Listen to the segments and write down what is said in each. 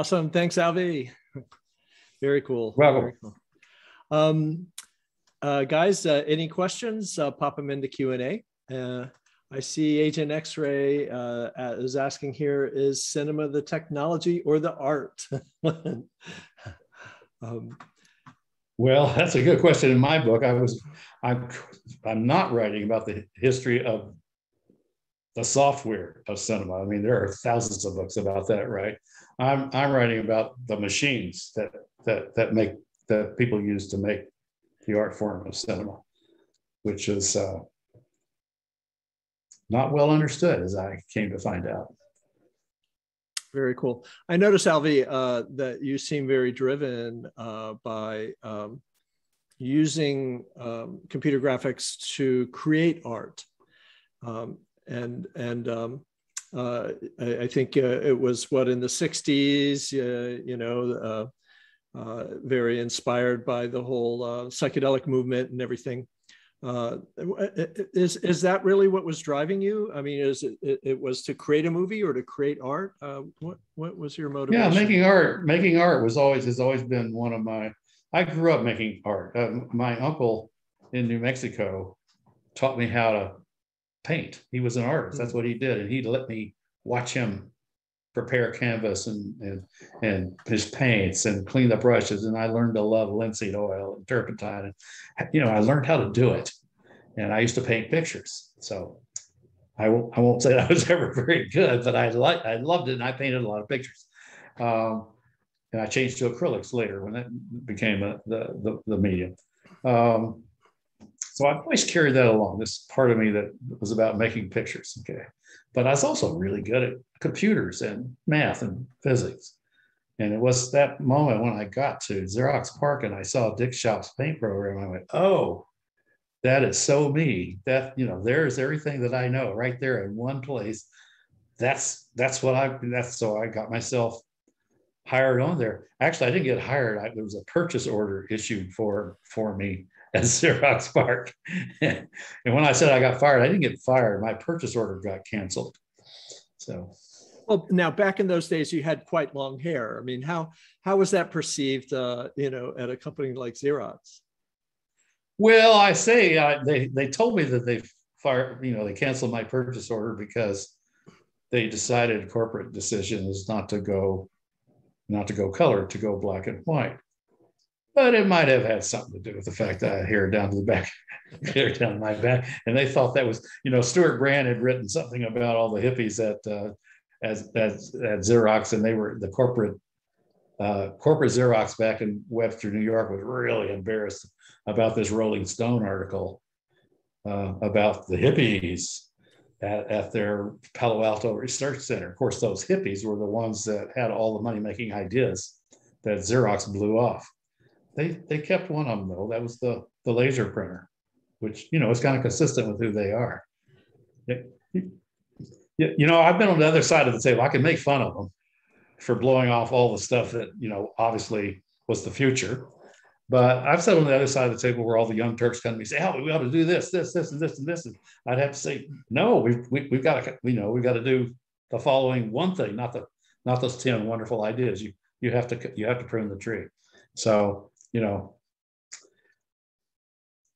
Awesome. Thanks, Alvy. Very cool. Welcome. Very cool. Guys, any questions? Pop them into Q&A. I see Agent X-Ray is asking here, is cinema the technology or the art? Well, that's a good question. In my book, I'm not writing about the history of the software of cinema. I mean, there are thousands of books about that, right? I'm writing about the machines that people use to make the art form of cinema, which is not well understood, as I came to find out. Very cool. I noticed, Alvy, that you seem very driven by using computer graphics to create art. I think it was in the 60s, very inspired by the whole psychedelic movement and everything. Is that really what was driving you? I mean, it was to create a movie or to create art? What was your motivation? Yeah, making art has always been one of my. I grew up making art. My uncle in New Mexico taught me how to paint. He was an artist. That's what he did, and he'd let me watch him prepare canvas and his paints and clean the brushes. And I learned to love linseed oil and turpentine. And, I learned how to do it. And I used to paint pictures. So I won't say I was ever very good, but I loved it. And I painted a lot of pictures. And I changed to acrylics later when that became the medium. So I've always carried that along, this part of me that was about making pictures. Okay. But I was also really good at computers and math and physics. And it was that moment when I got to Xerox PARC and I saw Dick Shop's paint program. I went, oh, that is so me. That, there's everything that I know right there in one place. So I got myself hired on there. Actually, I didn't get hired. There was a purchase order issued for me at Xerox PARC. And when I said I got fired, I didn't get fired. My purchase order got canceled. So, well, now back in those days, you had quite long hair. I mean, how was that perceived, at a company like Xerox? Well, I say they told me that they fired, they canceled my purchase order because they decided corporate decision is not to go color, to go black and white. But it might have had something to do with the fact that I had hair down to the back, hair down my back. And they thought that was, Stuart Brand had written something about all the hippies at Xerox, and they were the corporate Xerox back in Webster, New York, was really embarrassed about this Rolling Stone article about the hippies at their Palo Alto Research Center. Of course, those hippies were the ones that had all the money-making ideas that Xerox blew off. They kept one of them, though. That was the laser printer, which, is kind of consistent with who they are. I've been on the other side of the table. I can make fun of them for blowing off all the stuff that, obviously was the future. But I've sat on the other side of the table where all the young Turks come to me and say, oh, we ought to do this, and this, and this. And I'd have to say, no, we've got to, we've got to do the following one thing, not those 10 wonderful ideas. You have to prune the tree. So,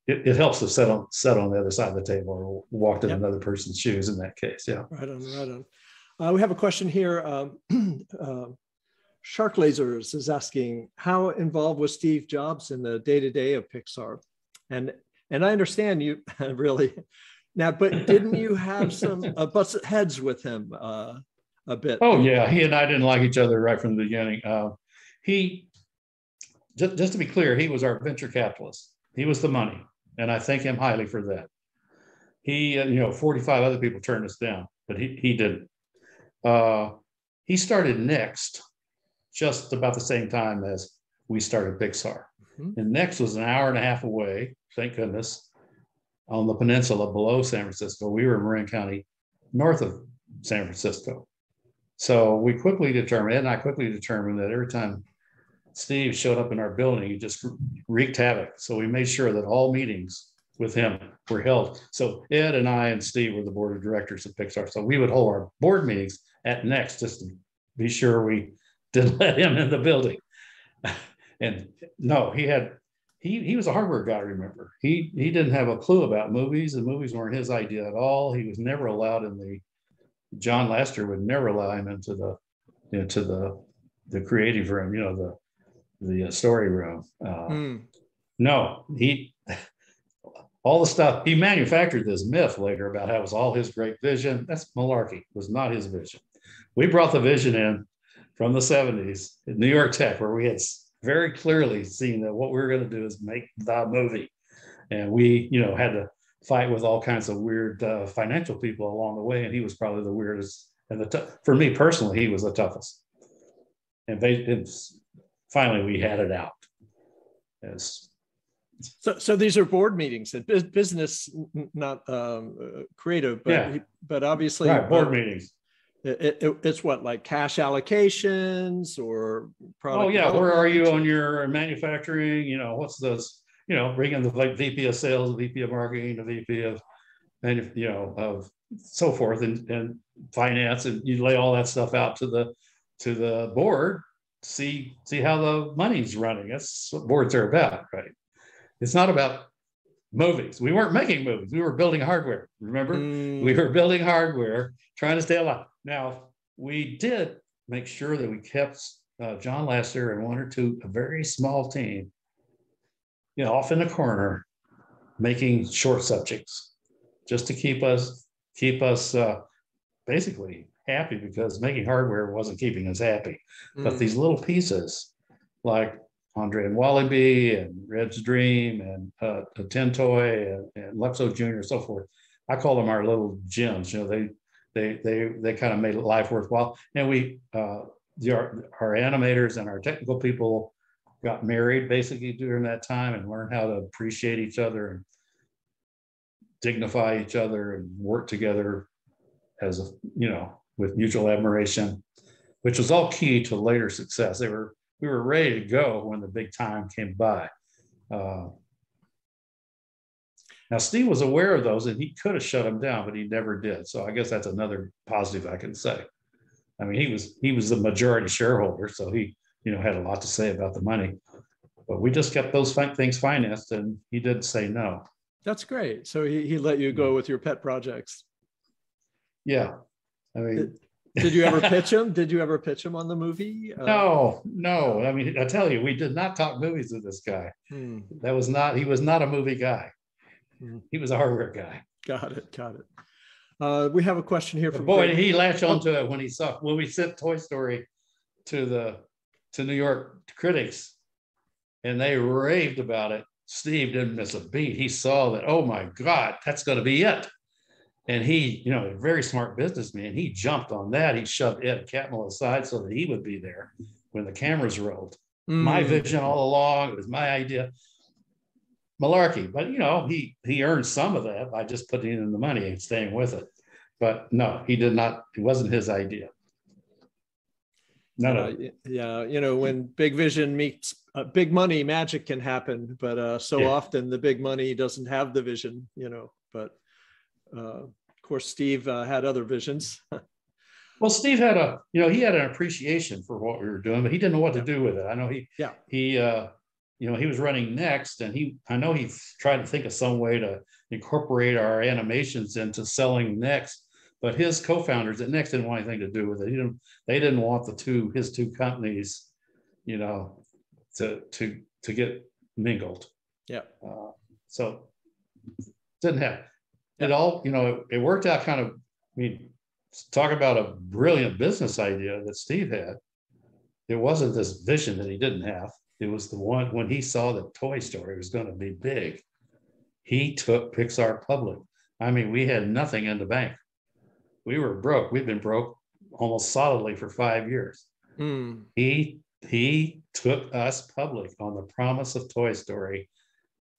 it helps to sit on the other side of the table or walk in another person's shoes in that case. Yeah. Right on. We have a question here. Shark Lasers is asking, how involved was Steve Jobs in the day-to-day of Pixar? And I understand you really now, but didn't you have some butts heads with him a bit? Oh yeah, he and I didn't like each other right from the beginning. He just to be clear, he was our venture capitalist. He was the money, and I thank him highly for that. He, 45 other people turned us down, but he didn't. He started Next just about the same time as we started Pixar. Mm-hmm. And Next was an hour and a half away, thank goodness, on the peninsula below San Francisco. We were in Marin County, north of San Francisco. So we quickly determined, Ed and I quickly determined that every time Steve showed up in our building, he just wreaked havoc. So we made sure that all meetings with him were held. So Ed and I and Steve were the board of directors of Pixar. So we would hold our board meetings at Next just to be sure we didn't let him in the building. And no, he was a hardware guy, remember. He didn't have a clue about movies, and movies weren't his idea at all. He was never allowed in John Lasseter would never allow him into the creative room, the story room. No, all the stuff, he manufactured this myth later about how it was all his great vision. That's malarkey. It was not his vision. We brought the vision in from the 70s at New York Tech, where we had very clearly seen that what we were going to do is make the movie. And we, had to fight with all kinds of weird financial people along the way. And he was probably the weirdest. And for me personally, he was the toughest. And finally, we had it out. So these are board meetings and business, not creative, but obviously board meetings. It's what, like cash allocations or product? Oh yeah, where are you on your manufacturing? What's this? Bring in the VP of sales, the VP of marketing, the VP of, of so forth, and finance, and you lay all that stuff out to the board. See how the money's running. That's what boards are about, right? It's not about movies. We weren't making movies. We were building hardware. Remember? We were building hardware, trying to stay alive. Now, we did make sure that we kept John Lasseter and a very small team, off in the corner, making short subjects, just to keep us basically happy, because making hardware wasn't keeping us happy. But these little pieces, like Andre and Wallaby and Red's Dream and a Tin Toy and Luxo Jr. and so forth, I call them our little gems. They kind of made life worthwhile. And we, our animators and our technical people got married basically during that time and learned how to appreciate each other and dignify each other and work together as with mutual admiration, which was all key to later success. We were ready to go when the big time came by. Now, Steve was aware of those, and he could have shut them down, but he never did. So I guess that's another positive I can say. I mean, he was the majority shareholder, so he had a lot to say about the money. But we just kept those things financed, and he didn't say no. That's great. So he let you go with your pet projects. Yeah, I mean. Did you ever pitch him? Did you ever pitch him on the movie? No. I mean, I tell you, we did not talk movies with this guy. He was not a movie guy. He was a hardware guy. Got it. We have a question here from Greg. He latched onto it when we sent Toy Story to New York critics, and they raved about it. Steve didn't miss a beat. He saw that, oh my God, that's going to be it. And he, a very smart businessman, he jumped on that. He shoved Ed Catmull aside so that he would be there when the cameras rolled. My vision all along, it was my idea. Malarkey, but he earned some of that by just putting in the money and staying with it. But no, he did not. It wasn't his idea. No. Yeah, when big vision meets big money, magic can happen. But often the big money doesn't have the vision. But. Of course, Steve had other visions. Well, Steve had he had an appreciation for what we were doing, but he didn't know what to do with it. I know he was running Next, and I know he tried to think of some way to incorporate our animations into selling Next, but his co-founders at Next didn't want anything to do with it. They didn't want his two companies, to get mingled. Yeah. So didn't happen. It all, it worked out kind of, talk about a brilliant business idea that Steve had. It wasn't this vision that he didn't have. It was the one when he saw that Toy Story was going to be big. He took Pixar public. We had nothing in the bank. We were broke. We've been broke almost solidly for 5 years. He took us public on the promise of Toy Story.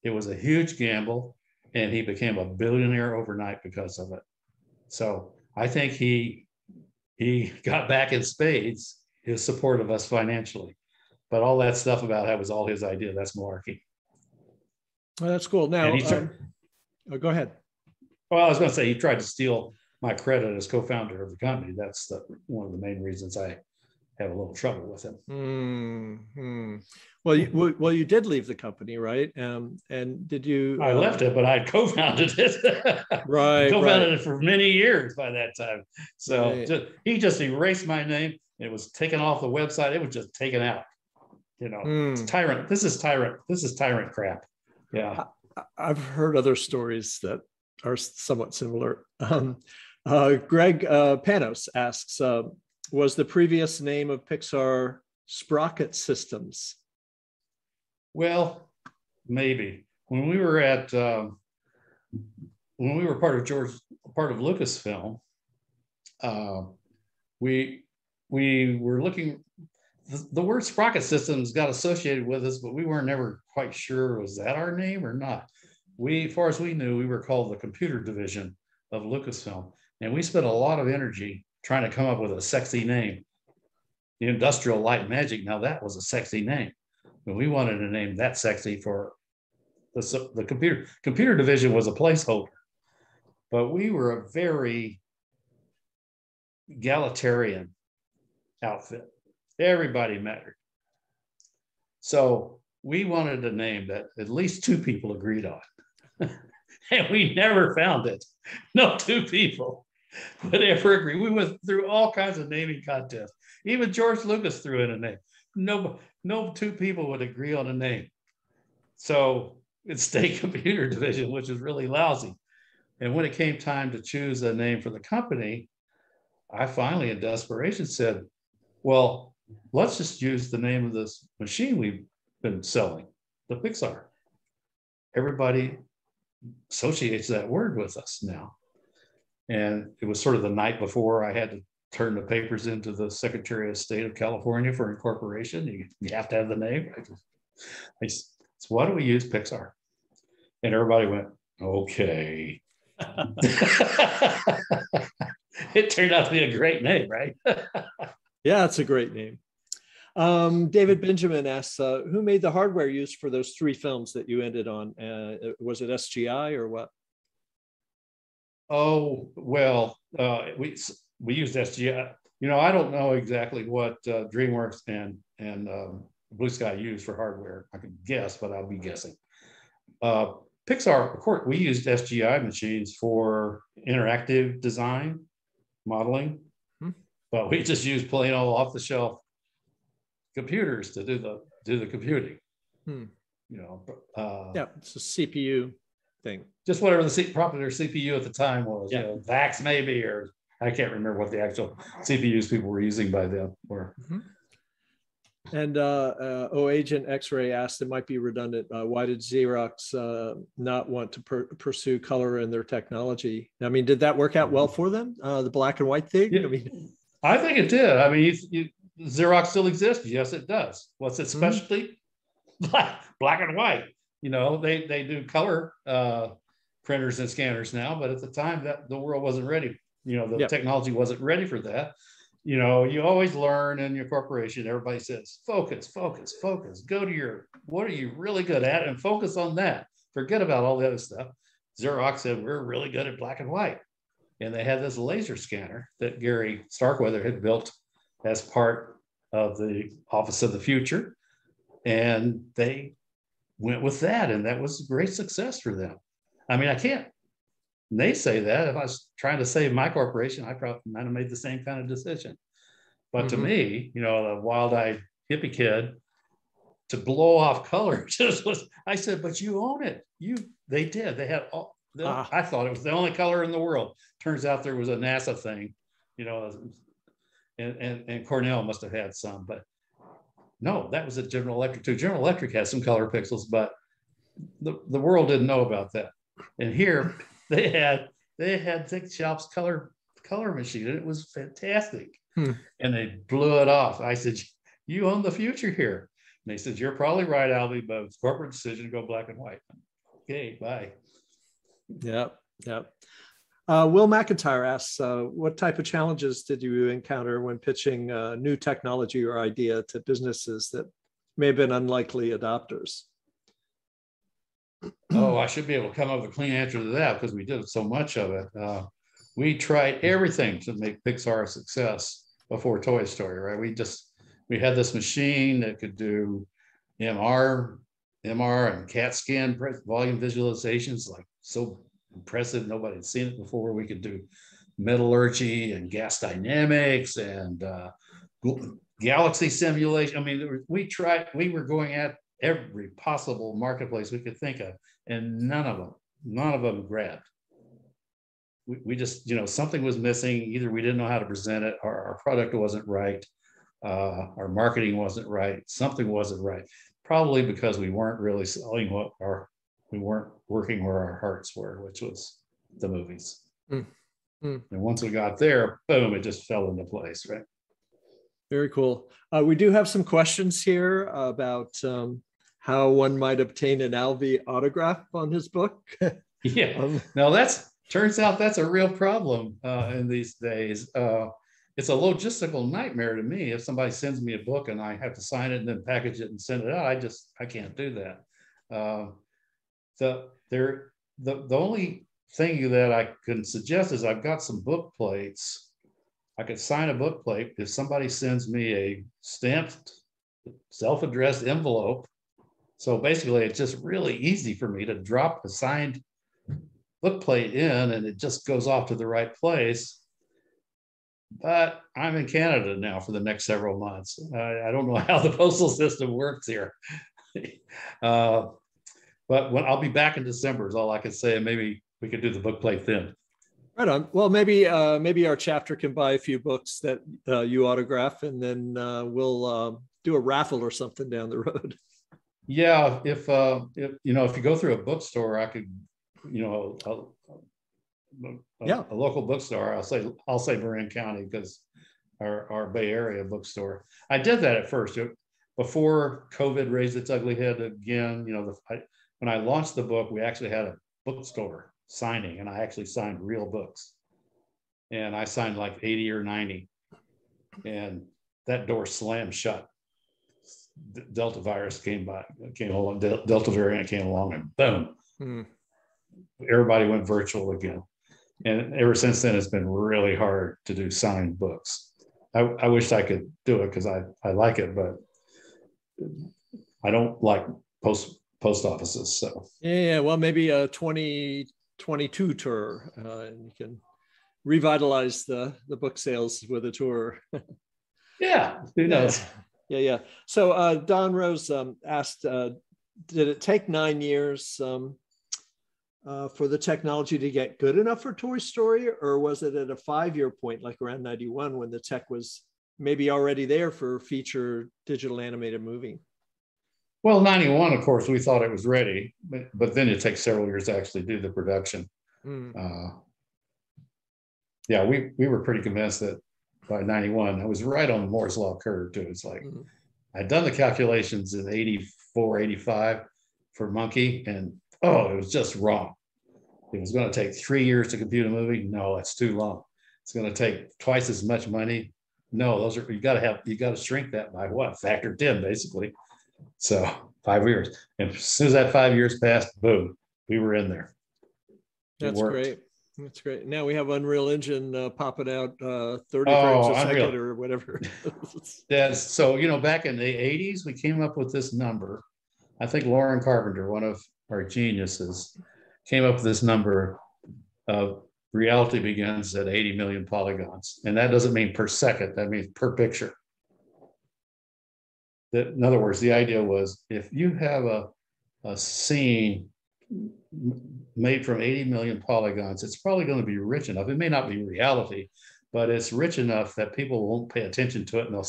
It was a huge gamble. And he became a billionaire overnight because of it. So I think he got back in spades his support of us financially. But all that stuff about that was all his idea. That's malarkey. Well, that's cool. Now, go ahead. Well, I was going to say he tried to steal my credit as co-founder of the company. That's one of the main reasons I have a little trouble with him. Mm-hmm. Well, you did leave the company, right? And did you? I left it, but I co-founded it. Right, Co-founded right. it for many years by that time. So Right. he just erased my name. It was taken off the website. It was just taken out. It's tyrant. This is tyrant. This is tyrant crap. Yeah. I've heard other stories that are somewhat similar. Greg Panos asks, was the previous name of Pixar Sprocket Systems? Well, maybe when we were part of Lucasfilm, we were looking. The word Sprocket Systems got associated with us, but we weren't never quite sure, was that our name or not? As far as we knew, we were called the computer division of Lucasfilm. And we spent a lot of energy trying to come up with a sexy name. The Industrial Light Magic, now that was a sexy name. But we wanted a name that sexy for the computer division was a placeholder. But we were a very egalitarian outfit. Everybody mattered. So we wanted a name that at least two people agreed on. And we never found it. No two people would ever agree. We went through all kinds of naming contests. Even George Lucas threw in a name. No two people would agree on a name. So it stayed Computer Division, which is really lousy. And when it came time to choose a name for the company, I finally, in desperation, said, well, let's just use the name of this machine we've been selling, the Pixar. Everybody associates that word with us now. And it was sort of the night before I had to turn the papers into the Secretary of State of California for incorporation. You have to have the name. I said, so why don't we use Pixar? And everybody went, okay. It turned out to be a great name, right? Yeah, it's a great name. David Benjamin asks, who made the hardware used for those 3 films that you ended on? Was it SGI or what? Oh, well, we used SGI. I don't know exactly what DreamWorks and Blue Sky used for hardware. I can guess, but I'll be guessing. Pixar, of course, we used SGI machines for interactive design, modeling, but we just used plain old off-the-shelf computers to do the computing. Yeah, it's a CPU thing. Just whatever the popular CPU at the time was. Yeah. VAX maybe, or I can't remember what the actual CPUs people were using by then were. And Agent X-Ray asked, it might be redundant, why did Xerox not want to pursue color in their technology? I mean, did that work out well for them, the black and white thing? Yeah. I think it did. I mean, Xerox still exists. Yes, it does. What's its specialty? Black and white. They do color printers and scanners now, but at the time that the world wasn't ready. The technology wasn't ready for that. You always learn in your corporation, everybody says, focus, focus, focus. Go to what are you really good at and focus on that. Forget about all the other stuff. Xerox said, we're really good at black and white. And they had this laser scanner that Gary Starkweather had built as part of the Office of the Future. And they went with that. And that was a great success for them. I mean, I can't naysay that. If I was trying to save my corporation, I probably might have made the same kind of decision. But to me, the wild-eyed hippie kid, to blow off color just was, I said, but you own it. They did. They had all, I thought it was the only color in the world. Turns out there was a NASA thing, and Cornell must have had some, but no, that was at General Electric too. General Electric had some color pixels, but the world didn't know about that. And here they had Dick Shop's color machine, and it was fantastic. And they blew it off. I said, you own the future here. And they said, you're probably right, Alvy, but it's corporate decision to go black and white. Okay, bye. Yep. Will McIntyre asks, what type of challenges did you encounter when pitching new technology or idea to businesses that may have been unlikely adopters? Oh, I should be able to come up with a clean answer to that because we did so much of it. We tried everything to make Pixar a success before Toy Story, right? We just we had this machine that could do MR and CAT scan volume visualizations, like so impressive. Nobody had seen it before. We could do metallurgy and gas dynamics and galaxy simulation. I mean, we were going at every possible marketplace we could think of, and none of them grabbed. We just, something was missing. Either we didn't know how to present it, or our product wasn't right, our marketing wasn't right, something wasn't right. Probably because we weren't really selling we weren't working where our hearts were, which was the movies. And once we got there, boom, it just fell into place, right? Very cool. We do have some questions here about how one might obtain an Alvy autograph on his book. Yeah. Now turns out that's a real problem in these days. It's a logistical nightmare to me. If somebody sends me a book and I have to sign it and then package it and send it out, I can't do that. The only thing that I can suggest is I've got some book plates. I could sign a book plate if somebody sends me a stamped, self-addressed envelope. So basically, it's just really easy for me to drop a signed book plate in, and it just goes off to the right place. But I'm in Canada now for the next several months. I don't know how the postal system works here. But when I'll be back in December is all I can say, and maybe we could do the book plate then. Right on. Well, maybe our chapter can buy a few books that you autograph, and then we'll do a raffle or something down the road. Yeah, if you go through a bookstore, I could, a local bookstore. I'll say Marin County because our Bay Area bookstore. I did that at first before COVID raised its ugly head again. When I launched the book, we actually had a bookstore signing, and I actually signed real books, and I signed like 80 or 90, and that door slammed shut. Delta virus came along, Delta variant came along, and boom, everybody went virtual again. And ever since then, it's been really hard to do signed books. I wish I could do it because I like it, but I don't like post offices. So yeah. Well, maybe a 2022 tour, and you can revitalize the book sales with a tour. Yeah, who knows? Yeah. So Don Rose asked, did it take 9 years for the technology to get good enough for Toy Story, or was it at a 5-year point, like around 91, when the tech was maybe already there for feature digital animated movie? Well, 91, of course, we thought it was ready, but then it takes several years to actually do the production. Yeah, we were pretty convinced that by 91, I was right on the Moore's Law curve too. It's like I'd done the calculations in 84, 85 for Monkey, and it was just wrong. It was going to take 3 years to compute a movie. No, that's too long. It's going to take twice as much money. No, you got to shrink that by what? Factor 10, basically. So 5 years. And as soon as that 5 years passed, boom, we were in there. That's great. That's great. Now we have Unreal Engine popping out 30 frames a second or whatever. Yeah. So, back in the 80s, we came up with this number. I think Lauren Carpenter, one of our geniuses, came up with this number of reality begins at 80 million polygons. And that doesn't mean per second. That means per picture. In other words, the idea was if you have a scene made from 80 million polygons, it's probably going to be rich enough. It may not be reality, but it's rich enough that people won't pay attention to it, and they'll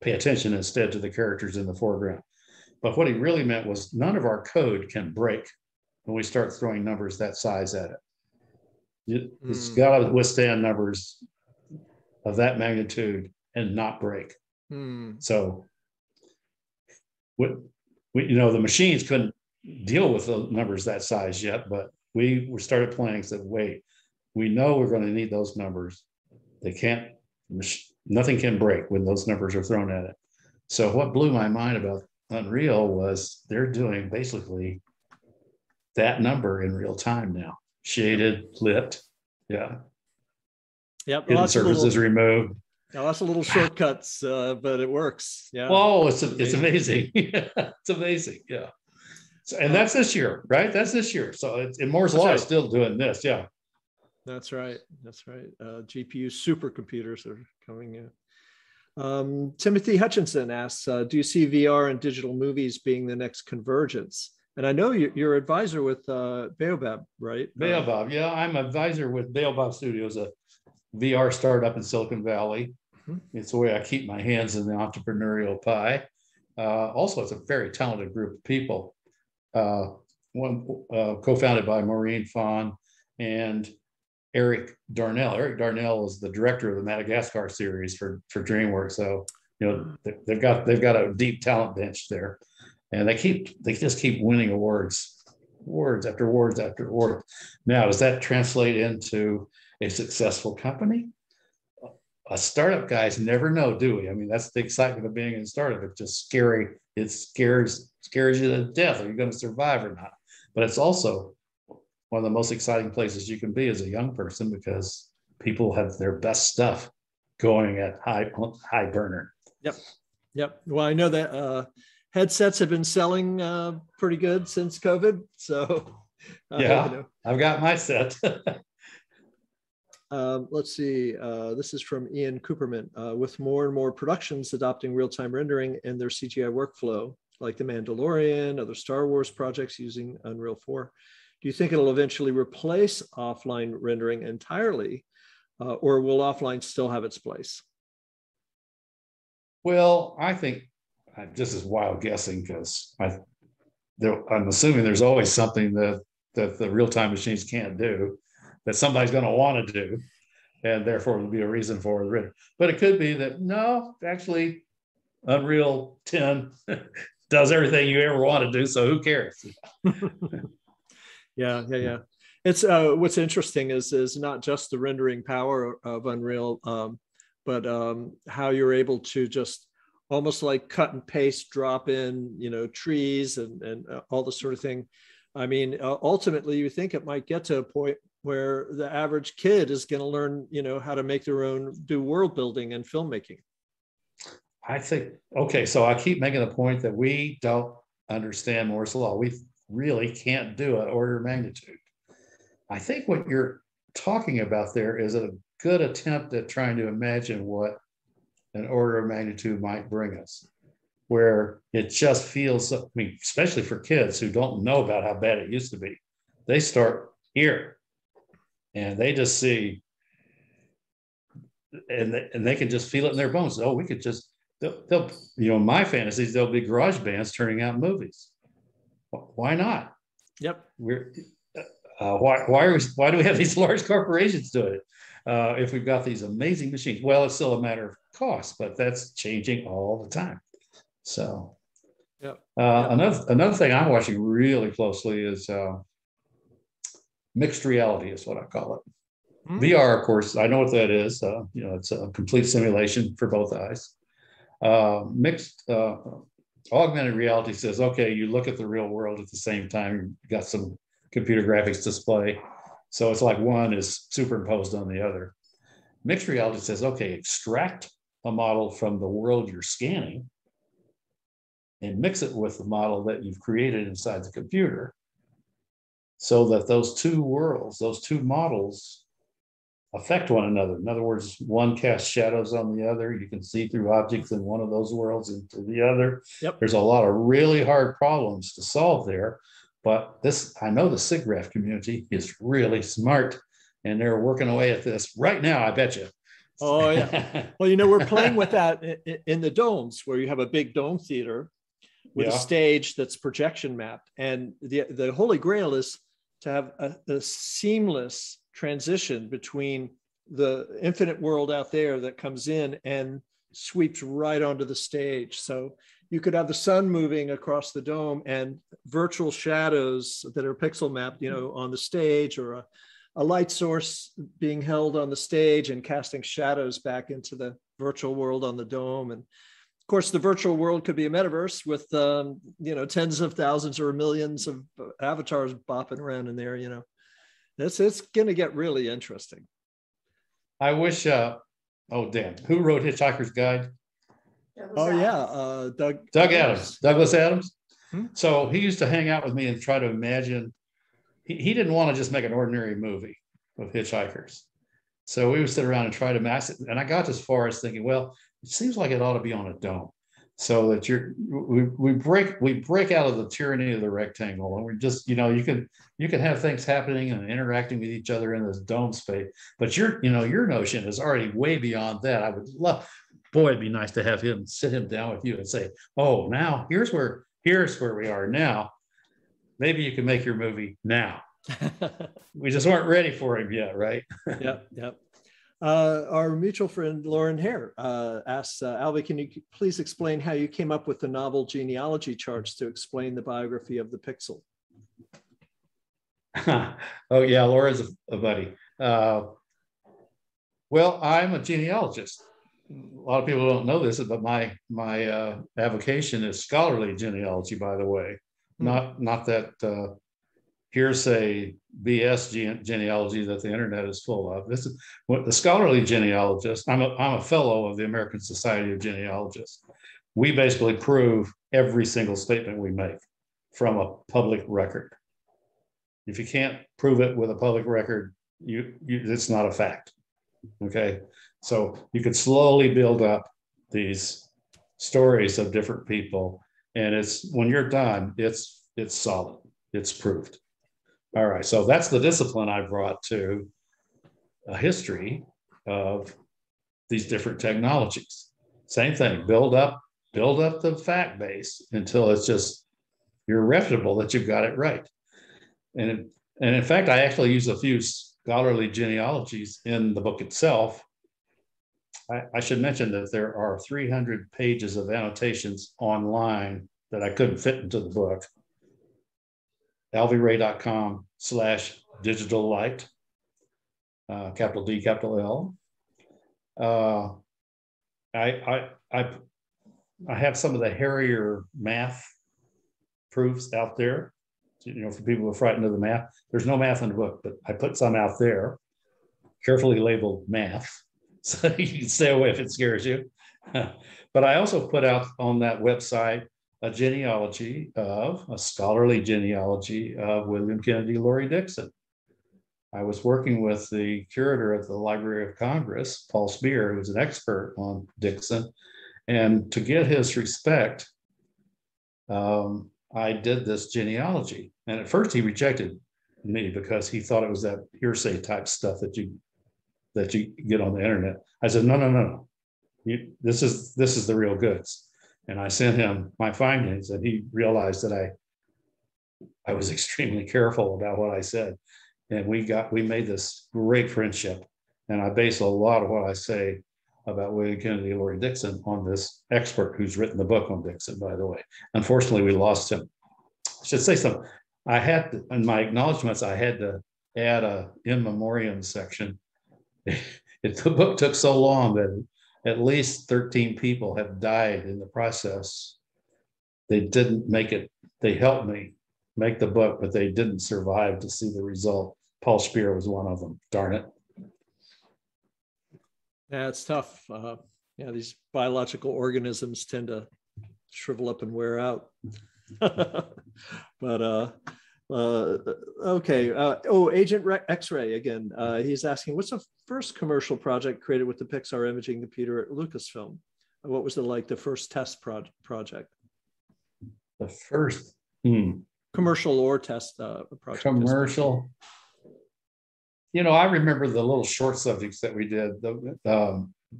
pay attention instead to the characters in the foreground. But what he really meant was none of our code can break when we start throwing numbers that size at it. It's got to withstand numbers of that magnitude and not break. So the machines couldn't deal with the numbers that size yet, but we started playing and said, wait, we know we're going to need those numbers. Nothing can break when those numbers are thrown at it. So what blew my mind about Unreal was they're doing basically that number in real time now. Shaded, lit, yeah. Yep. Hidden surfaces removed. Now, that's a little shortcuts, but it works. Yeah. Oh, it's amazing. It's amazing. Yeah. So, and that's this year, right? That's this year. So in Moore's Law is still doing this. Yeah. That's right. That's right. GPU supercomputers are coming in. Timothy Hutchinson asks, do you see VR and digital movies being the next convergence? And I know you're advisor with Baobab, right? Baobab, yeah. I'm advisor with Baobab Studios, a VR startup in Silicon Valley. Mm-hmm. It's the way I keep my hands in the entrepreneurial pie. Also, it's a very talented group of people. One co-founded by Maureen Fawn and Eric Darnell. Eric Darnell is the director of the Madagascar series for DreamWorks. So, you know, they've got a deep talent bench there, and they just keep winning awards after awards after awards. Now, does that translate into a successful company? A startup guys never know, do we? I mean, that's the excitement of being in a startup. It's just scary. It scares you to death. Are you going to survive or not? But it's also one of the most exciting places you can be as a young person, because people have their best stuff going at high burner. Yep. Well, I know that headsets have been selling pretty good since COVID. So yeah, I've got my set. Let's see. This is from Ian Cooperman. With more and more productions adopting real-time rendering in their CGI workflow, like The Mandalorian, other Star Wars projects using Unreal 4, do you think it'll eventually replace offline rendering entirely, or will offline still have its place? Well, I think this is wild guessing, because I'm assuming there's always something that the real-time machines can't do, that somebody's going to want to do, and therefore there'll be a reason for the render. But it could be that, no, actually, Unreal 10 does everything you ever want to do, so who cares? Yeah. It's what's interesting is not just the rendering power of Unreal, but how you're able to just almost like cut and paste, drop in, trees and all this sort of thing. I mean, ultimately, you think it might get to a point where the average kid is going to learn, how to make their own, do world building and filmmaking. I think, okay, so I keep making the point that we don't understand Moore's Law. We really can't do an order of magnitude. I think what you're talking about there is a good attempt at trying to imagine what an order of magnitude might bring us, where it just feels, I mean, especially for kids who don't know about how bad it used to be. They start here and they just see, and they can just feel it in their bones. Oh, we could just, they'll my fantasies, there'll be garage bands turning out movies. Why not? Yep. Why do we have these large corporations doing it if we've got these amazing machines? Well, it's still a matter of cost, but that's changing all the time. So, another thing I'm watching really closely is mixed reality, is what I call it. Mm-hmm. VR, of course, I know what that is. It's a complete simulation for both eyes. Mixed augmented reality says, okay, you look at the real world at the same time. You've got some computer graphics display. So it's like one is superimposed on the other. Mixed reality says, okay, extract a model from the world you're scanning and mix it with the model that you've created inside the computer, so that those two worlds, those two models affect one another. In other words, one casts shadows on the other. You can see through objects in one of those worlds into the other. Yep. There's a lot of really hard problems to solve there. But I know the SIGGRAPH community is really smart, and they're working away at this right now, I bet you. Oh, yeah. Well, we're playing with that in the domes, where you have a big dome theater with a stage that's projection mapped. And the Holy Grail is to have a seamless transition between the infinite world out there that comes in and sweeps right onto the stage. So you could have the sun moving across the dome and virtual shadows that are pixel mapped, on the stage, or a light source being held on the stage and casting shadows back into the virtual world on the dome. And of course, the virtual world could be a metaverse with, tens of thousands or millions of avatars bopping around in there. It's going to get really interesting. I wish oh, damn. Who wrote Hitchhiker's Guide? Oh, yeah. Doug Adams. Douglas Adams. Hmm? So he used to hang out with me and try to imagine. He didn't want to just make an ordinary movie of hitchhikers. So we would sit around and try to max it. And I got as far as thinking, well, it seems like it ought to be on a dome. So that we break out of the tyranny of the rectangle, and we just, you can have things happening and interacting with each other in this dome space, but your notion is already way beyond that. I would love, boy, it'd be nice to have him sit him down with you and say, oh, now here's where we are now. Maybe you can make your movie now. We just weren't ready for him yet, right? Yep. Our mutual friend Lauren Hare asks, Alvy, can you please explain how you came up with the novel genealogy charts to explain the biography of the Pixel? Oh yeah, Laura's a buddy. Well, I'm a genealogist. A lot of people don't know this, but my avocation is scholarly genealogy, by the way. Not that hearsay BS genealogy that the internet is full of. This is what the scholarly genealogist. I'm a fellow of the American Society of Genealogists. We basically prove every single statement we make from a public record. If you can't prove it with a public record, it's not a fact. Okay, so you could slowly build up these stories of different people, and when you're done, it's solid, it's proved. All right, so that's the discipline I brought to a history of these different technologies. Same thing, build up the fact base until it's just you're reputable that you've got it right. And in fact, I actually use a few scholarly genealogies in the book itself. I should mention that there are 300 pages of annotations online that I couldn't fit into the book. alvyray.com/digital-light, capital D, capital L. I have some of the hairier math proofs out there, for people who are frightened of the math. There's no math in the book, but I put some out there, carefully labeled math, so you can stay away if it scares you. But I also put out on that website a scholarly genealogy of William Kennedy Laurie Dixon. I was working with the curator at the Library of Congress, Paul Spear, who's an expert on Dixon. And to get his respect, I did this genealogy. And at first he rejected me because he thought it was that hearsay type stuff that you get on the internet. I said, no. This is the real goods. And I sent him my findings, and he realized that I was extremely careful about what I said. And we made this great friendship. And I base a lot of what I say about William Kennedy Laurie Dixon on this expert who's written the book on Dixon, by the way. Unfortunately, we lost him. I should say something. In my acknowledgments, I had to add a in memoriam section. The book took so long that at least 13 people have died in the process. They didn't make it. They helped me make the book, but they didn't survive to see the result. Paul Spear was one of them. Darn it. Yeah, it's tough. These biological organisms tend to shrivel up and wear out. But okay. Agent X-Ray again. He's asking, what's the first commercial project created with the Pixar imaging computer at Lucasfilm? What was it like, the first test project? The first commercial or test project? Commercial. I remember the little short subjects that we did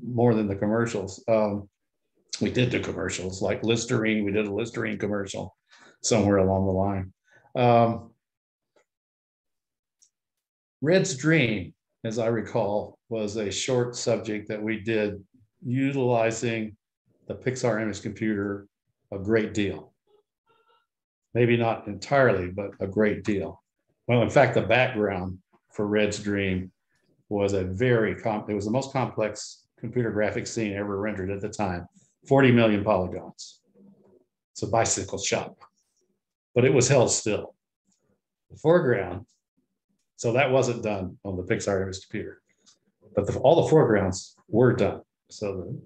more than the commercials. We did the commercials like Listerine. We did a Listerine commercial somewhere along the line. Red's Dream, as I recall, was a short subject that we did utilizing the Pixar image computer a great deal. Maybe not entirely, but a great deal. Well, in fact, the background for Red's Dream was it was the most complex computer graphics scene ever rendered at the time. 40 million polygons. It's a bicycle shop, but it was held still. The foreground, so that wasn't done on the Pixar image computer. but all the foregrounds were done. So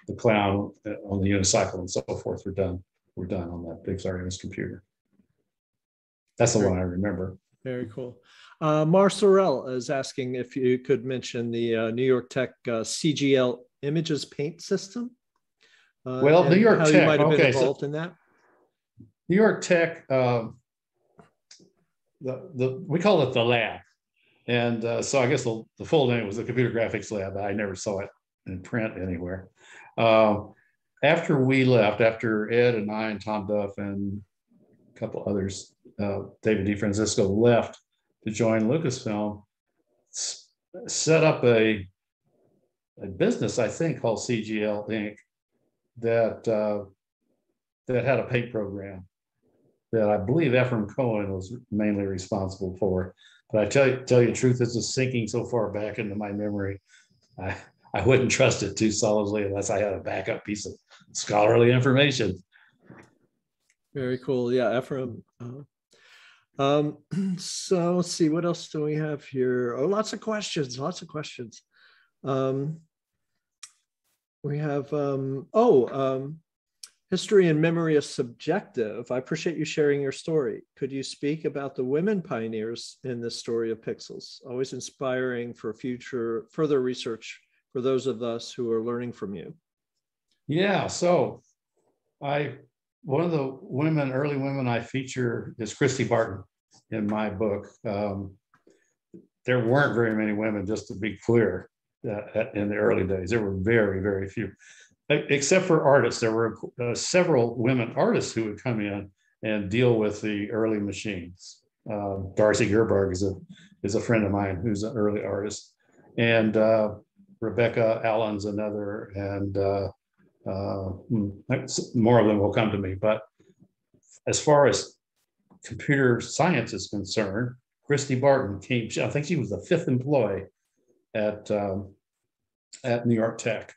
the clown on the unicycle and so forth were done on that Pixar Image computer. That's the one I remember. Very cool. Mar Sorrell is asking if you could mention the New York Tech CGL Images Paint System. Well, New York how Tech, you might have been okay, involved in that. New York Tech, we call it the lab. And so I guess the full name was the Computer Graphics Lab. I never saw it in print anywhere. After we left, after Ed and I and Tom Duff and a couple others, David DeFrancisco left to join Lucasfilm, set up a business, I think, called CGL Inc. that had a paint program that I believe Ephraim Cohen was mainly responsible for. But I tell you the truth, this is sinking so far back into my memory. I wouldn't trust it too solidly unless I had a backup piece of scholarly information. Very cool. Yeah, Ephraim. So let's see, what else do we have here? Oh, lots of questions. We have, history and memory is subjective. I appreciate you sharing your story. Could you speak about the women pioneers in this story of Pixels? Always inspiring for further research for those of us who are learning from you. Yeah, so one of the early women I feature is Christy Barton in my book. There weren't very many women, just to be clear, in the early days. There were very, very few. Except for artists, there were several women artists who would come in and deal with the early machines. Darcy Gerberg is a friend of mine who's an early artist, and Rebecca Allen's another, and more of them will come to me. But as far as computer science is concerned, Christy Barton came. I think she was the 5th employee at New York Tech.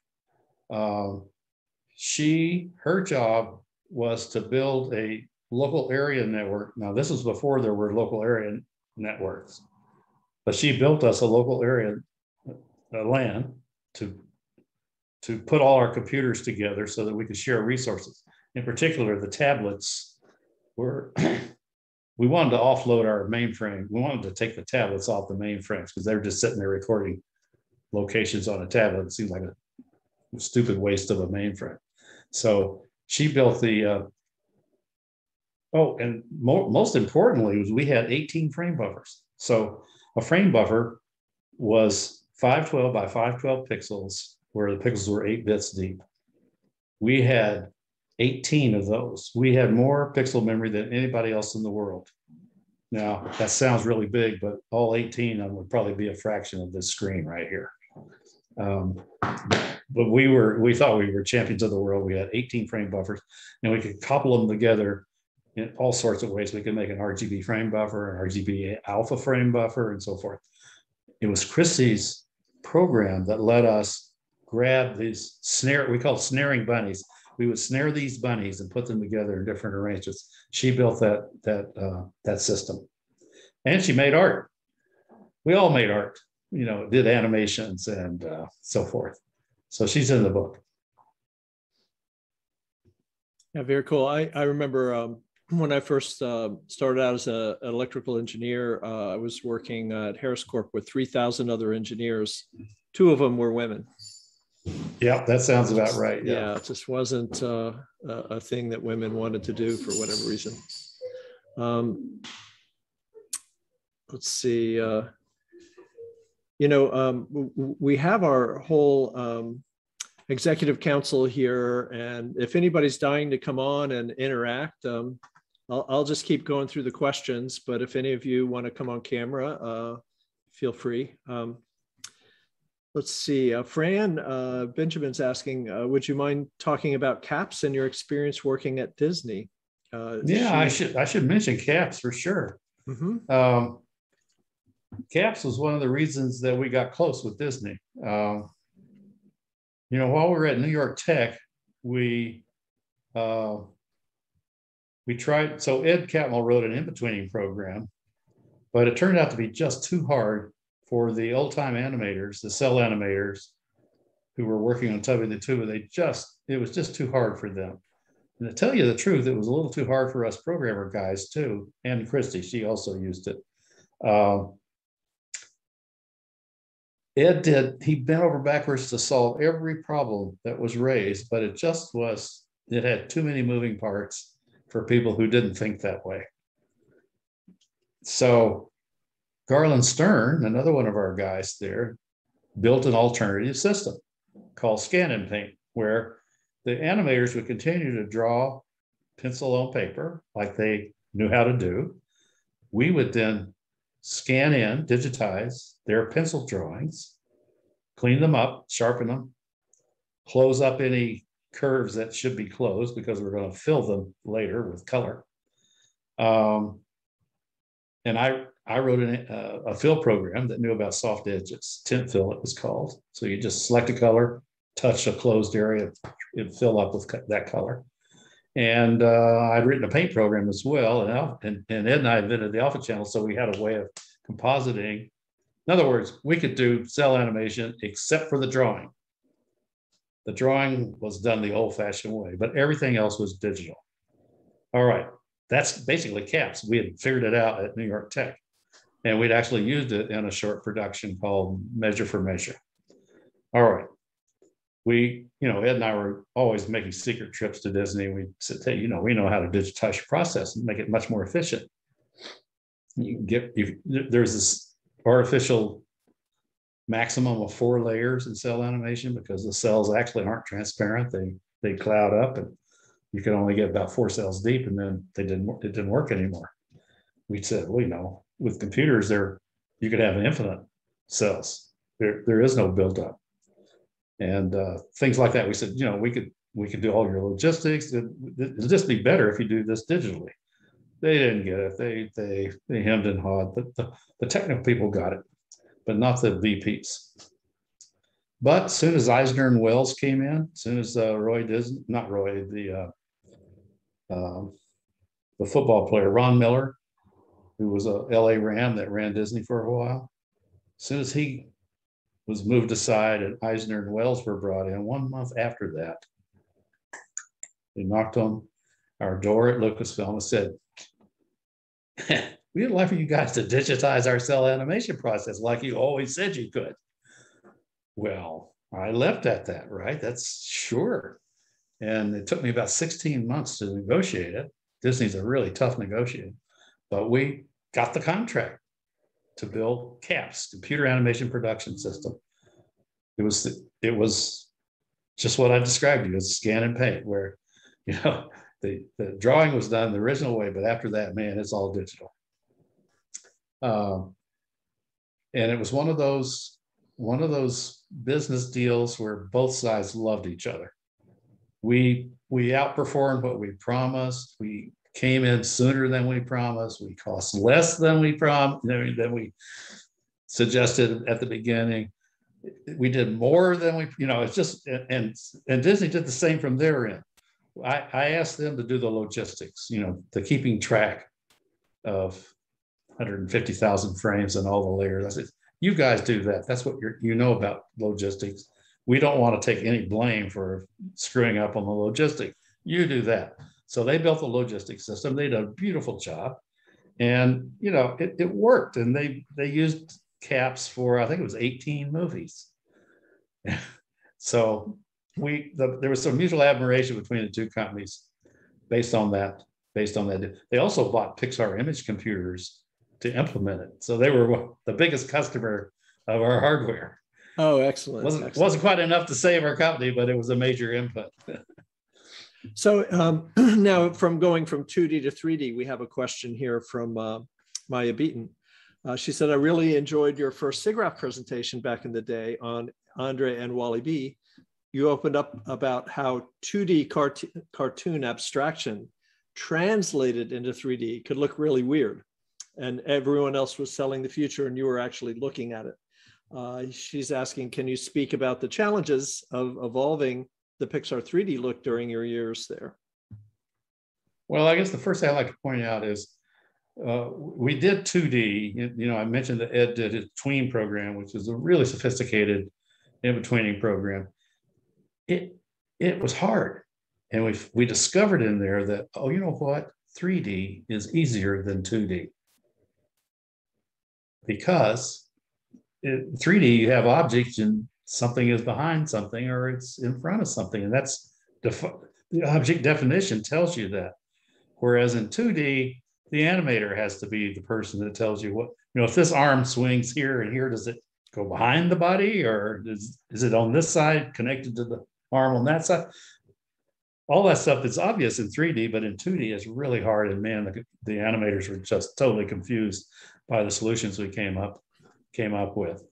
Her job was to build a local area network. Now, this was before there were local area networks, but she built us a local area LAN to put all our computers together so that we could share resources. In particular, the tablets were, we wanted to offload our mainframe. We wanted to take the tablets off the mainframes because they were just sitting there recording locations on a tablet. It seemed like a stupid waste of a mainframe. So she built the, and most importantly was we had 18 frame buffers. So a frame buffer was 512 by 512 pixels, where the pixels were 8 bits deep. We had 18 of those. We had more pixel memory than anybody else in the world. Now, that sounds really big, but all 18 of them would probably be a fraction of this screen right here. But we thought we were champions of the world. We had 18 frame buffers, and we could couple them together in all sorts of ways. We could make an RGB frame buffer, an RGB alpha frame buffer, and so forth. It was Christie's program that let us grab these we called snaring bunnies. We would snare these bunnies and put them together in different arrangements. She built that system, and she made art. We all made art, did animations and so forth. So she's in the book. Yeah, very cool. I remember when I first started out as an electrical engineer, I was working at Harris Corp with 3,000 other engineers. 2 of them were women. Yeah, that sounds about right. Yeah, it just wasn't a thing that women wanted to do for whatever reason. Let's see. We have our whole executive council here, and if anybody's dying to come on and interact, I'll just keep going through the questions, but if any of you want to come on camera, feel free. Let's see, Fran Benjamin's asking, would you mind talking about CAPS and your experience working at Disney? Yeah, I should mention CAPS for sure. Mm-hmm. CAPS was one of the reasons that we got close with Disney. While we were at New York Tech, we tried, so Ed Catmull wrote an in-betweening program, but it turned out to be just too hard for the old-time animators, the cell animators who were working on Tubby the Tuba, it was just too hard for them. And to tell you the truth, it was a little too hard for us programmer guys too. And Christy, she also used it. Ed he bent over backwards to solve every problem that was raised, but it had too many moving parts for people who didn't think that way. So Garland Stern, another one of our guys there, built an alternative system called Scan and Paint, where the animators would continue to draw pencil on paper like they knew how to do. We would then scan in, digitize their pencil drawings, clean them up, sharpen them, close up any curves that should be closed because we're going to fill them later with color. And I wrote a fill program that knew about soft edges, tint fill it was called. So you just select a color, touch a closed area, it'd fill up with that color. And I'd written a paint program as well. And Ed and I invented the alpha channel, so we had a way of compositing. In other words, we could do cell animation except for the drawing. The drawing was done the old-fashioned way, but everything else was digital. All right, that's basically CAPS. We had figured it out at New York Tech, and we'd actually used it in a short production called Measure for Measure. All right. Ed and I were always making secret trips to Disney. We said, hey, we know how to digitize your process and make it much more efficient. There's this artificial maximum of 4 layers in cell animation because the cells actually aren't transparent. They cloud up, and you can only get about 4 cells deep, and then it didn't work anymore. We said, well, with computers, you could have infinite cells. There is no buildup. And things like that. We said, we could do all your logistics. It'll just be better if you do this digitally. They didn't get it. They hemmed and hawed. The technical people got it, but not the VPs. But as soon as Eisner and Wells came in, as soon as the football player, Ron Miller, who was a LA Ram that ran Disney for a while, as soon as he was moved aside and Eisner and Wells were brought in, 1 month after that, they knocked on our door at Lucasfilm and said, we'd like for you guys to digitize our cell animation process like you always said you could. Well, I left at that, right? That's sure. And it took me about 16 months to negotiate it. Disney's a really tough negotiator, but we got the contract to build CAPS, Computer Animation Production System. It was just what I described to you as Scan and Paint, where the drawing was done the original way, but after that, man, it's all digital. And it was one of those business deals where both sides loved each other. We outperformed what we promised. We came in sooner than we promised. We cost less than we suggested at the beginning. We did more than it's just, and Disney did the same from their end. I asked them to do the logistics, the keeping track of 150,000 frames and all the layers. I said, you guys do that. That's what about logistics. We don't want to take any blame for screwing up on the logistics. You do that. So they built the logistics system. They did a beautiful job, and it worked. And they used CAPS for, I think it was 18 movies. So there was some mutual admiration between the two companies based on that. They also bought Pixar image computers to implement it. So they were the biggest customer of our hardware. Oh, excellent. Wasn't quite enough to save our company, but it was a major input. So now going from 2D to 3D, we have a question here from Maya Beaton. She said, I really enjoyed your first SIGGRAPH presentation back in the day on Andre and Wally B. You opened up about how 2D cartoon abstraction translated into 3D could look really weird. And everyone else was selling the future and you were actually looking at it. She's asking, can you speak about the challenges of evolving the Pixar 3D look during your years there? Well, I guess the first thing I'd like to point out is we did 2D. You know, I mentioned that Ed did his tween program, which is a really sophisticated in-betweening program. It was hard. And we discovered in there that, oh, you know what? 3D is easier than 2D. Because 3D, you have objects and something is behind something or it's in front of something. And that's the object definition tells you that. Whereas in 2D, the animator has to be the person that tells you what, you know, if this arm swings here and here, does it go behind the body or is it on this side connected to the arm on that side? All that stuff is obvious in 3D, but in 2D, it's really hard. And man, the animators were just totally confused by the solutions we came up with.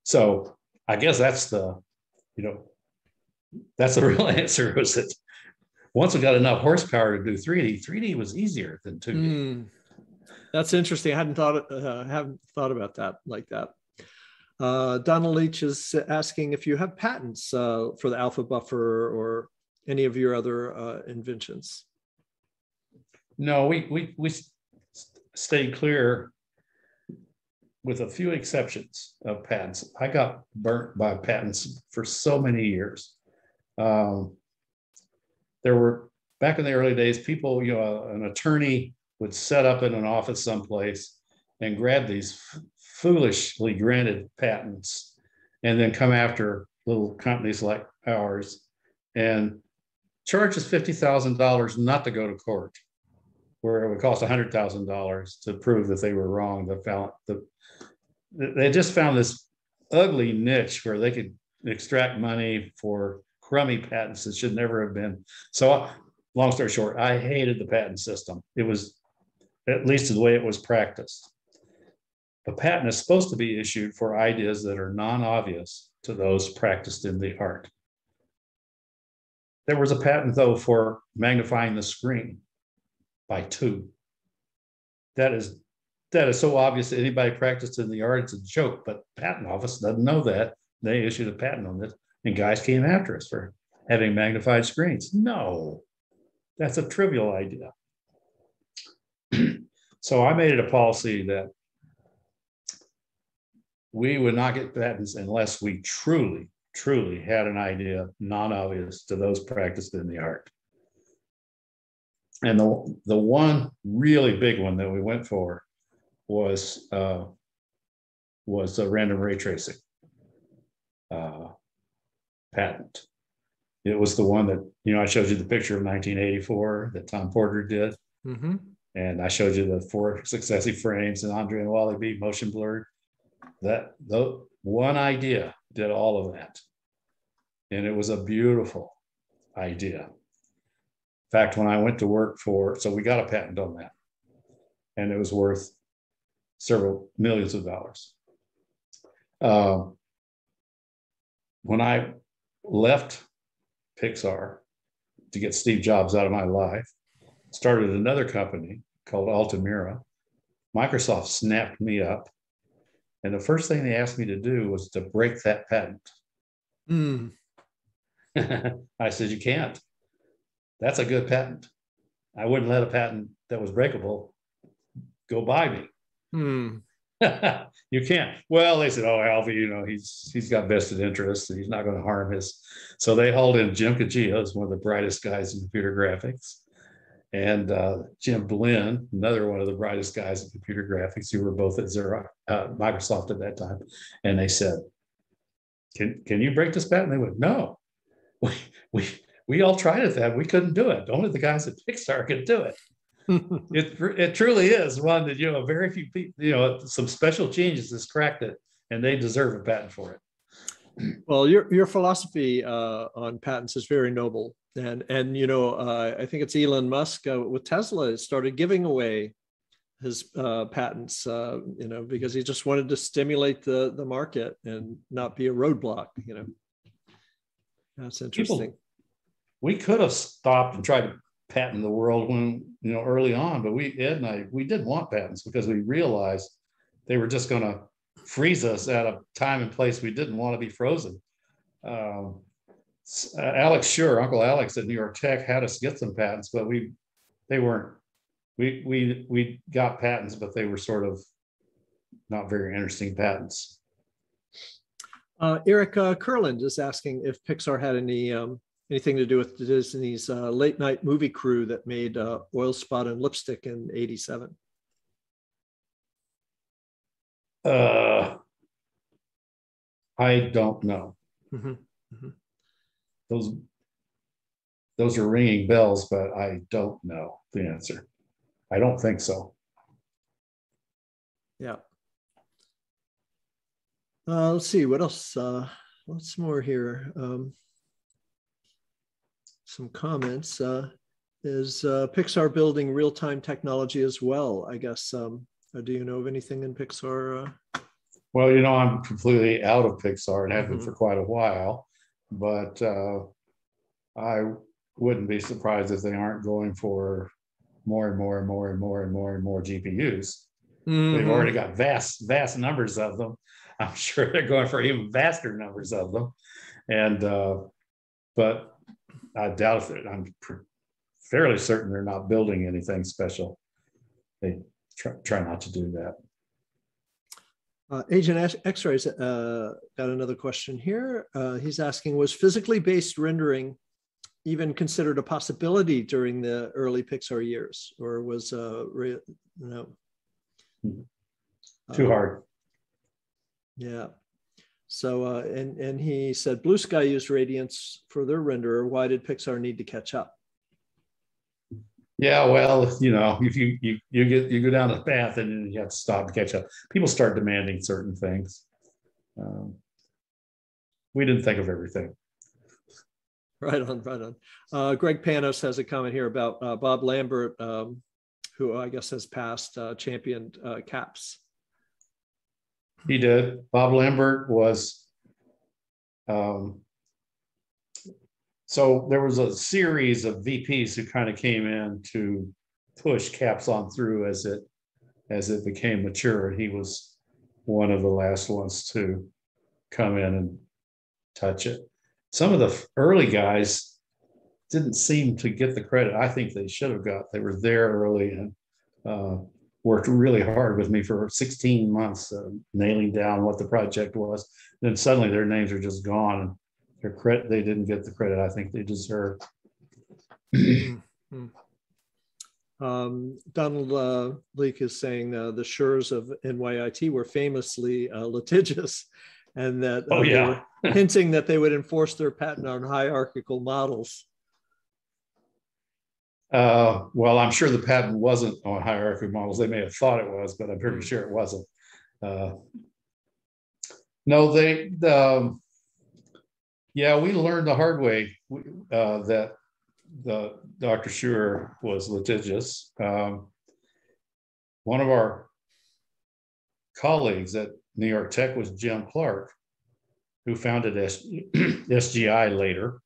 So I guess that's the real answer, was that once we got enough horsepower to do 3D was easier than 2D. That's interesting. I haven't thought about that like that. Donald Leach is asking if you have patents for the alpha buffer or any of your other inventions. No, we stayed clear with a few exceptions of patents. I got burnt by patents for so many years. There were, back in the early days, people, you know, an attorney would set up in an office someplace and grab these foolishly granted patents and then come after little companies like ours and charge us $50,000 not to go to court, where it would cost $100,000 to prove that they were wrong. They just found this ugly niche where they could extract money for crummy patents that should never have been. So long story short, I hated the patent system. It was, at least the way it was practiced. A patent is supposed to be issued for ideas that are non-obvious to those practiced in the art. There was a patent, though, for magnifying the screen by 2. That is so obvious that anybody practiced in the art, it's a joke, but the patent office doesn't know that. They issued a patent on this, and guys came after us for having magnified screens. No, that's a trivial idea. So I made it a policy that we would not get patents unless we truly had an idea non-obvious to those practiced in the art. And the one really big one that we went for was random ray tracing patent. It was the one that, you know, I showed you the picture of 1984 that Tom Porter did. Mm-hmm. And I showed you the 4 successive frames and Andre and Wally B motion blurred. The one idea did all of that. And it was a beautiful idea. In fact, when I went to work so we got a patent on that. And it was worth several millions of dollars. When I left Pixar to get Steve Jobs out of my life, started another company called Altamira. Microsoft snapped me up. And the first thing they asked me to do was to break that patent. I said, you can't. That's a good patent. I wouldn't let a patent that was breakable go by me. You can't. Well, they said, oh, Alvy, you know, he's got vested interests and he's not going to harm his. So they hauled in Jim Kajia, who's one of the brightest guys in computer graphics, and Jim Blinn, another one of the brightest guys in computer graphics, who were both at Xerox, Microsoft at that time. And they said, can you break this patent? And they went, no. We all tried it that. We couldn't do it. Only the guys at Pixar could do it. It truly is one that, you know, very few people, you know, some special geniuses has cracked it, and they deserve a patent for it. Well, your philosophy on patents is very noble, and you know, I think it's Elon Musk with Tesla started giving away his patents, you know, because he just wanted to stimulate the market and not be a roadblock. You know, that's interesting. We could have stopped and tried to patent the world when, you know, early on, but Ed and I didn't want patents because we realized they were just going to freeze us at a time and place we didn't want to be frozen. Alex Sure, Uncle Alex at New York Tech had us get some patents, but they weren't we got patents, but they were sort of not very interesting patents. Eric Kurland is asking if Pixar had anything to do with Disney's late night movie crew that made Oil Spot and Lipstick in '87. I don't know. Mm-hmm. Mm-hmm. Those are ringing bells, but I don't know the answer. I don't think so. Yeah. Let's see what else. What's more here? Some comments. Is Pixar building real-time technology as well? I guess. Do you know of anything in Pixar? Well, I'm completely out of Pixar and have been for quite a while, but I wouldn't be surprised if they aren't going for more and more and more and more and more and more GPUs. They've already got vast numbers of them. I'm sure they're going for even vaster numbers of them. And but I doubt it. I'm fairly certain they're not building anything special. They try not to do that. Agent X-Rays got another question here. He's asking, was physically based rendering even considered a possibility during the early Pixar years, or was no? Too hard. Yeah. So, and he said, Blue Sky used Radiance for their renderer. Why did Pixar need to catch up? Yeah, well, if you go down the path and then you have to stop and catch up. People start demanding certain things. We didn't think of everything. Right on, right on. Greg Panos has a comment here about Bob Lambert, who I guess has passed, championed caps. He did. Bob Lambert was, so there was a series of VPs who kind of came in to push caps on through as it became mature. And he was one of the last ones to come in and touch it. Some of the early guys didn't seem to get the credit I think they should have got. They were there early and worked really hard with me for 16 months, nailing down what the project was. Then suddenly their names are just gone. And their credit, they didn't get the credit I think they deserve. Donald Leake is saying the Schurs of NYIT were famously litigious, and that they were hinting that they would enforce their patent on hierarchical models. Well, I'm sure the patent wasn't on hierarchical models. They may have thought it was, but I'm pretty sure it wasn't. No, we learned the hard way that the Dr. Schur was litigious. One of our colleagues at New York Tech was Jim Clark, who founded SGI later,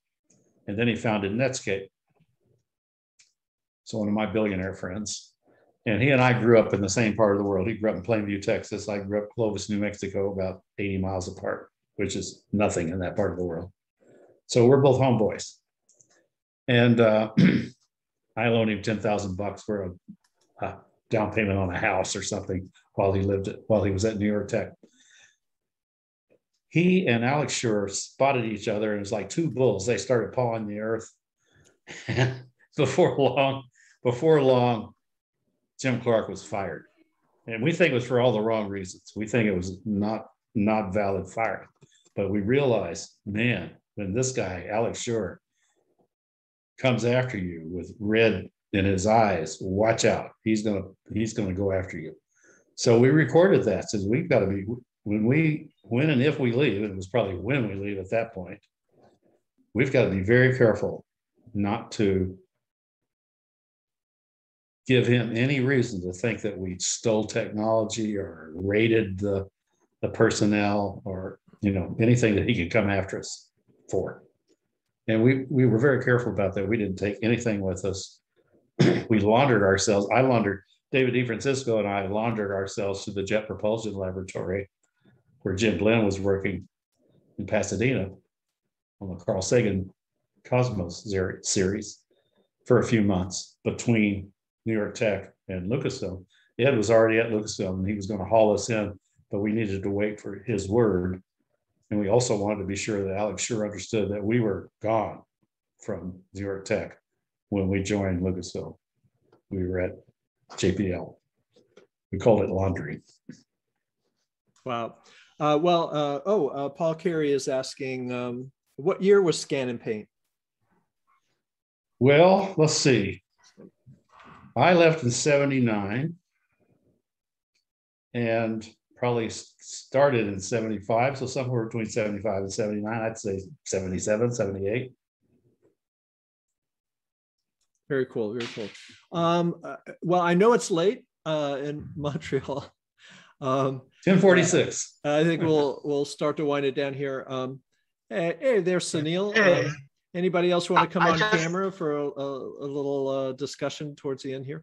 and then he founded Netscape. So one of my billionaire friends, and he and I grew up in the same part of the world. He grew up in Plainview, Texas. I grew up Clovis, New Mexico, about 80 miles apart, which is nothing in that part of the world. So we're both homeboys. And I loaned him $10,000 for a down payment on a house or something while he was at New York Tech. He and Alex Schur spotted each other, and it was like two bulls. They started pawing the earth. And before long, Jim Clark was fired. And we think it was for all the wrong reasons. We think it was not valid firing. But we realized, man, when this guy, Alex Schur, comes after you with red in his eyes, watch out. He's gonna go after you. So we recorded that. Says we've got to be when and if we leave, it was probably when we leave at that point, we've got to be very careful not to give him any reason to think that we stole technology or raided the personnel or anything that he could come after us for. And we were very careful about that. We didn't take anything with us. We laundered ourselves. David DeFrancisco and I laundered ourselves to the Jet Propulsion Laboratory where Jim Glenn was working in Pasadena on the Carl Sagan Cosmos series for a few months between New York Tech and Lucasfilm. Ed was already at Lucasfilm and he was going to haul us in, but we needed to wait for his word. And we also wanted to be sure that Alex sure understood that we were gone from Xerox Tech when we joined Lucasfilm. We were at JPL. We called it laundry. Wow. Paul Carey is asking, what year was Scan and Paint? Well, let's see. I left in 79 and probably started in 75. So somewhere between 75 and 79, I'd say 77, 78. Very cool. Very cool. Well, I know it's late in Montreal. 10:46. I think we'll start to wind it down here. Hey, there's Sunil. Hey. Anybody else want to come on camera for a little discussion towards the end here?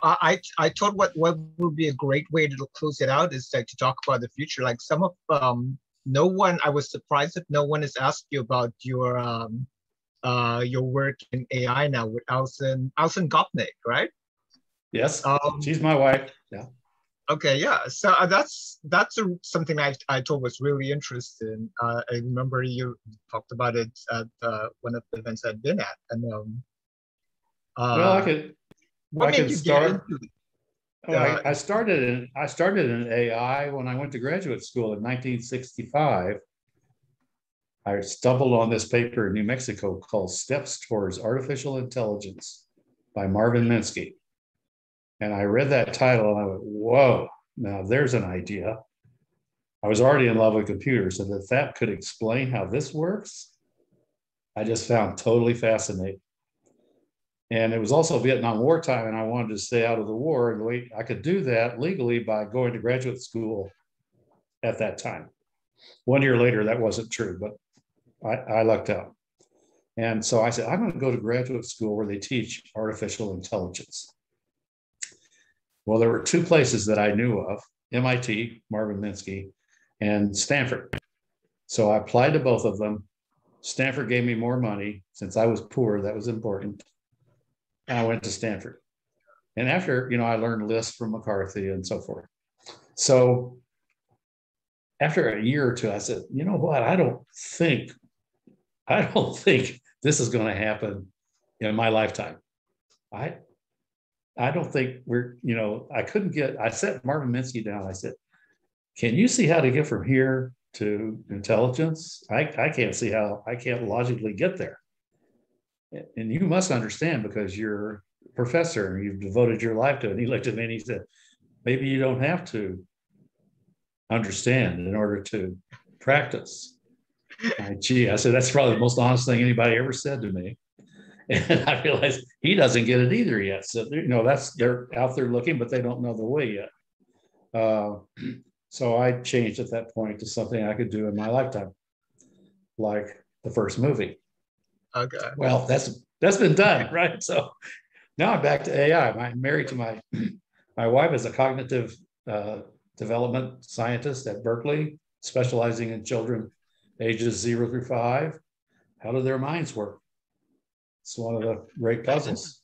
I thought what would be a great way to close it out is like to talk about the future. Like some of no one. I was surprised that no one has asked you about your work in AI now with Alison Gopnik, right? Yes, she's my wife. Yeah. Okay, yeah. So that's something I thought was really interesting. I remember you talked about it at one of the events I'd been at, and well, I could start. I started in AI when I went to graduate school in 1965. I stumbled on this paper in New Mexico called Steps Towards Artificial Intelligence by Marvin Minsky. And I read that title and I went, whoa, now there's an idea. I was already in love with computers, and that could explain how this works, I just found totally fascinating. And it was also Vietnam War time, and I wanted to stay out of the war. And the way I could do that legally by going to graduate school at that time. 1 year later, that wasn't true, but I lucked out. And so I said, I'm going to go to graduate school where they teach artificial intelligence. Well, there were two places that I knew of, MIT, Marvin Minsky, and Stanford. So I applied to both of them. Stanford gave me more money. Since I was poor, that was important. And I went to Stanford. And after, I learned Lisp from McCarthy and so forth. So after a year or two, I said, you know what? I don't think this is going to happen in my lifetime. I don't think I set Marvin Minsky down. I said, can you see how to get from here to intelligence? I can't see how. I can't logically get there. And you must understand, because you're a professor and you've devoted your life to it. And he looked at me and he said, maybe you don't have to understand in order to practice. I said, that's probably the most honest thing anybody ever said to me. And I realized he doesn't get it either yet. So, they're out there looking, but they don't know the way yet. So I changed at that point to something I could do in my lifetime, like the first movie. Okay. Well, that's been done, right? So now I'm back to AI. I'm married to my wife is a cognitive development scientist at Berkeley, specializing in children ages 0 through 5. How do their minds work? It's one of the great puzzles.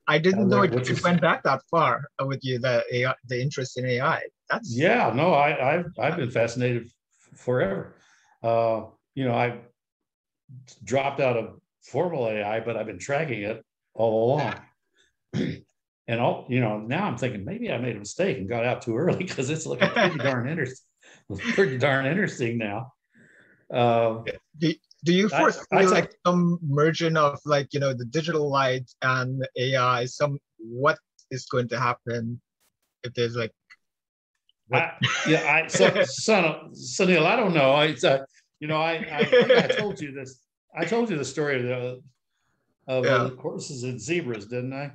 I didn't know it went back that far with you, the interest in AI. I've been fascinated forever. I dropped out of formal AI, but I've been tracking it all along. And now I'm thinking maybe I made a mistake and got out too early, because it's looking pretty darn interesting. Pretty darn interesting now. Do you foresee like some merging of the digital light and AI? What is going to happen if there's like? Sunil, I don't know. I think I told you this. I told you the story of the horses and zebras, didn't I?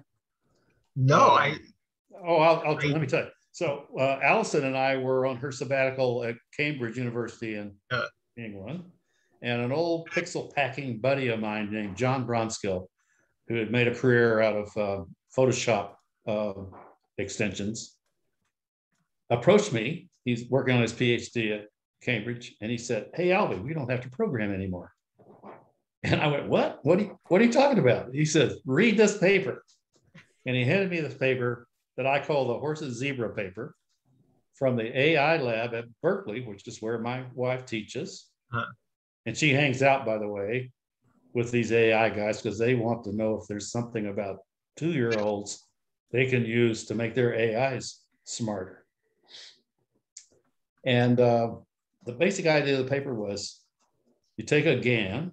No, let me tell you. So Allison and I were on her sabbatical at Cambridge University in England. And an old pixel packing buddy of mine named John Bronskill, who had made a career out of Photoshop extensions, approached me. He's working on his PhD at Cambridge. And he said, hey, Alvy, we don't have to program anymore. And I went, what? What are you talking about? He said, read this paper. And he handed me this paper. that I call the horse's zebra paper from the AI lab at Berkeley, which is where my wife teaches. And she hangs out, by the way, with these AI guys because they want to know if there's something about 2-year-olds they can use to make their AIs smarter. And the basic idea of the paper was you take a GAN,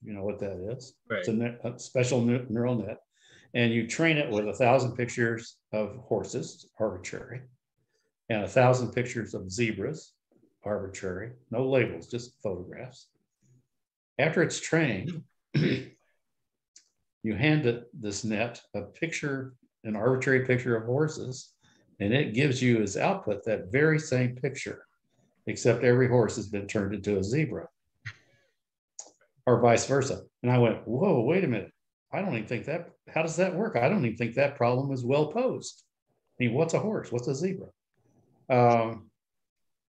you know what that is. Right. It's a special neural net, and you train it with 1,000 pictures of horses, arbitrary, and 1,000 pictures of zebras, arbitrary, no labels, just photographs. After it's trained, you hand it this net a picture, an arbitrary picture of horses, and it gives you as output that very same picture, except every horse has been turned into a zebra, or vice versa. And I went, whoa, wait a minute. I don't even think that, how does that work? I don't even think that problem is well posed. I mean, what's a horse? What's a zebra? And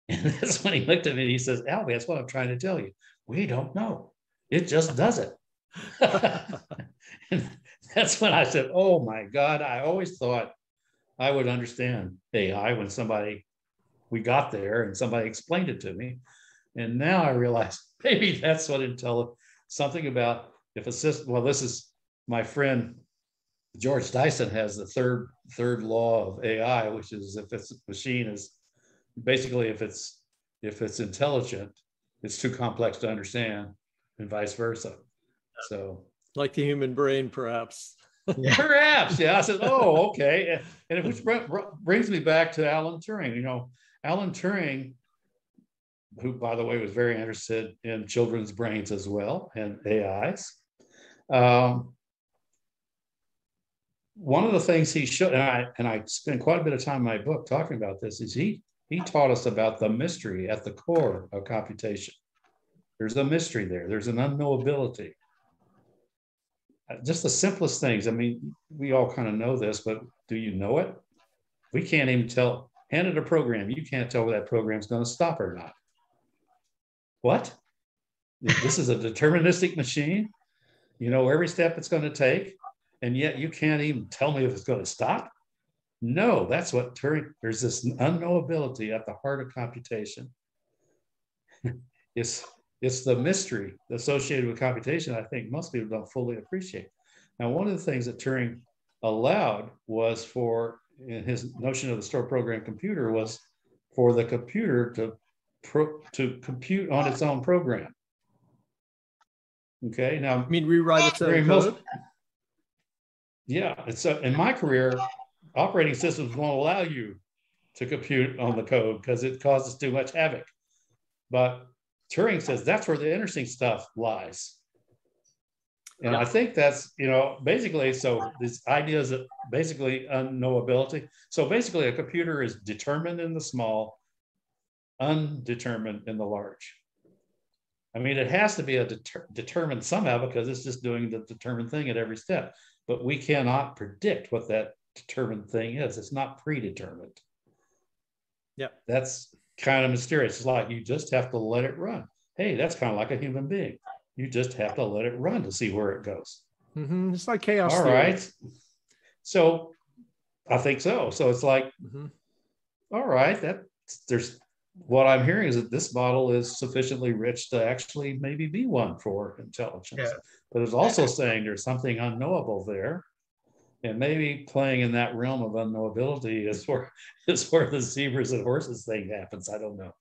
that's when he looked at me and he says, Alvy, that's what I'm trying to tell you. We don't know. It just does it. And that's when I said, oh my God, I always thought I would understand AI when we got there and somebody explained it to me. And now I realize maybe that's what something about if a system, well, this is my friend George Dyson has the third law of AI, which is if its machine is basically if it's intelligent, it's too complex to understand, and vice versa. So like the human brain, perhaps. Yeah. Perhaps, yeah. I said, oh, okay. And which brings me back to Alan Turing. You know, Alan Turing, who, by the way, was very interested in children's brains as well and AIs. One of the things he showed, and I spend quite a bit of time in my book talking about this, is he taught us about the mystery at the core of computation. There's a mystery there. There's an unknowability. Just the simplest things. I mean, we all kind of know this, but do you know it? We can't even tell. Hand it a program. You can't tell whether that program's going to stop or not. What? This is a deterministic machine. You know every step it's going to take, and yet you can't even tell me if it's going to stop? No, that's what Turing, there's this unknowability at the heart of computation. It's the mystery associated with computation I think most people don't fully appreciate. Now, one of the things that Turing allowed was for, in his notion of the stored program computer, was for the computer to compute on its own program. Okay, now I mean, rewrite its own code? Yeah, it's in my career, operating systems won't allow you to compute on the code because it causes too much havoc. But Turing says that's where the interesting stuff lies. And I think that's, you know, basically, so these ideas of basically unknowability. So basically a computer is determined in the small, undetermined in the large. I mean, it has to be determined somehow because it's just doing the determined thing at every step. But we cannot predict what that determined thing is. It's not predetermined. Yeah. That's kind of mysterious. It's like you just have to let it run. Hey, that's kind of like a human being. You just have to let it run to see where it goes. Mm-hmm. It's like chaos All theory. right. So I think so. So it's like, all right, there's what I'm hearing is that this model is sufficiently rich to actually maybe be one for intelligence. Yeah. But it's also saying there's something unknowable there. And maybe playing in that realm of unknowability is where the zebras and horses thing happens. I don't know.